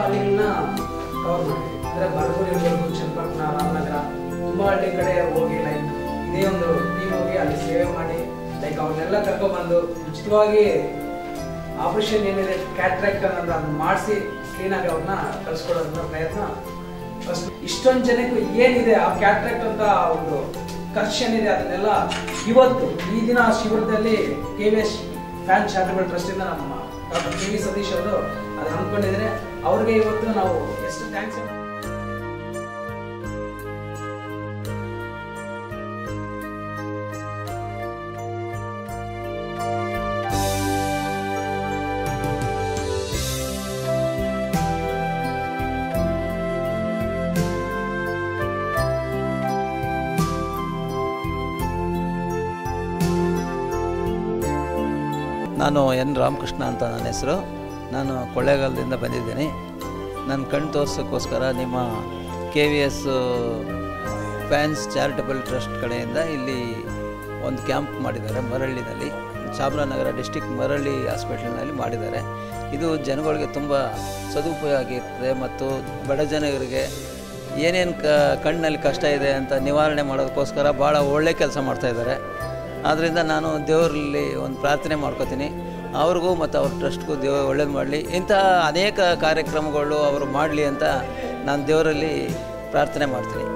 ಹಳ್ಳಿಗಳನ್ನ cover ಮಾಡಿದ್ವಿ. ಅಂದರೆ ಬರಗೂರು ಇರ್ಬೋದು, ಚನ್ನಪಟ್ಟಣ, ರಾಮನಗರ, ತುಂಬ ಹಳ್ಳಿ ಕಡೆ ಹೋಗಿ ಲೈಕ್ ಇದೇ ಒಂದು ಟೀಮ್ ಹೋಗಿ ಅಲ್ಲಿ ಸೇವೆ ಮಾಡಿ ಲೈಕ್ ಅವನ್ನೆಲ್ಲ ಕರ್ಕೊಂಡ್ಬಂದು ಉಚಿತವಾಗಿ ಆಪರೇಷನ್ ಏನಿದೆ ಕ್ಯಾಟ್ರಾಕ್ಟ್ ಅನ್ನೋದು ಅದನ್ನ ಮಾಡಿಸಿ ಕ್ಲೀನಾಗಿ ಅವ್ರನ್ನ ಕಳ್ಸ್ಕೊಡೋದ್ರ ಪ್ರಯತ್ನ ಫಸ್ಟ್. ಇಷ್ಟೊಂದು ಜನಕ್ಕೆ ಏನಿದೆ ಆ ಕ್ಯಾಟ್ರಾಕ್ಟ್ ಅಂತ ಒಂದು ಖರ್ಚು ಏನಿದೆ ಅದನ್ನೆಲ್ಲ ಇವತ್ತು ಈ ದಿನ ಶಿಬಿರದಲ್ಲಿ KVS ಫ್ಯಾನ್ ಚಾರಿಟಬಲ್ ಟ್ರಸ್ಟಿಂದ ನಮ್ಮ ಡಾಕ್ಟರ್ KV ಸತೀಶ್ ಅವರು ಅದನ್ನ ಅಂದ್ಕೊಂಡಿದ್ದಾರೆ. ಅವ್ರಿಗೆ ಇವತ್ತು ನಾವು ಎಷ್ಟು ಥ್ಯಾಂಕ್ಸ್. ನಾನು ಎನ್ ರಾಮಕೃಷ್ಣ ಅಂತ ನನ್ನ ಹೆಸರು. ನಾನು ಕೊಳ್ಳೇಗಾಲದಿಂದ ಬಂದಿದ್ದೀನಿ. ನನ್ನ ಕಣ್ಣು ತೋರಿಸೋಕ್ಕೋಸ್ಕರ ನಿಮ್ಮ KVS ಫ್ಯಾನ್ಸ್ ಚಾರಿಟಬಲ್ ಟ್ರಸ್ಟ್ ಕಡೆಯಿಂದ ಇಲ್ಲಿ ಒಂದು ಕ್ಯಾಂಪ್ ಮಾಡಿದ್ದಾರೆ ಮರಳ್ಳಿನಲ್ಲಿ, ಚಾಮರಾಜನಗರ ಡಿಸ್ಟಿಕ್ ಮರಳ್ಳಿ ಹಾಸ್ಪಿಟಲ್ನಲ್ಲಿ ಮಾಡಿದ್ದಾರೆ. ಇದು ಜನಗಳಿಗೆ ತುಂಬ ಸದುಪಯೋಗ ಆಗಿರ್ತದೆ ಮತ್ತು ಬಡ ಜನರಿಗೆ ಏನೇನು ಕಣ್ಣಲ್ಲಿ ಕಷ್ಟ ಇದೆ ಅಂತ ನಿವಾರಣೆ ಮಾಡೋದಕ್ಕೋಸ್ಕರ ಭಾಳ ಒಳ್ಳೆ ಕೆಲಸ ಮಾಡ್ತಾಯಿದ್ದಾರೆ. ಆದ್ದರಿಂದ ನಾನು ದೇವರಲ್ಲಿ ಒಂದು ಪ್ರಾರ್ಥನೆ ಮಾಡ್ಕೋತೀನಿ, ಅವ್ರಿಗೂ ಮತ್ತು ಅವ್ರ ಟ್ರಸ್ಟ್ಗೂ ದೇವರು ಒಳ್ಳೇದು ಮಾಡಲಿ, ಇಂಥ ಅನೇಕ ಕಾರ್ಯಕ್ರಮಗಳು ಅವರು ಮಾಡಲಿ ಅಂತ ನಾನು ದೇವರಲ್ಲಿ ಪ್ರಾರ್ಥನೆ ಮಾಡ್ತೀನಿ.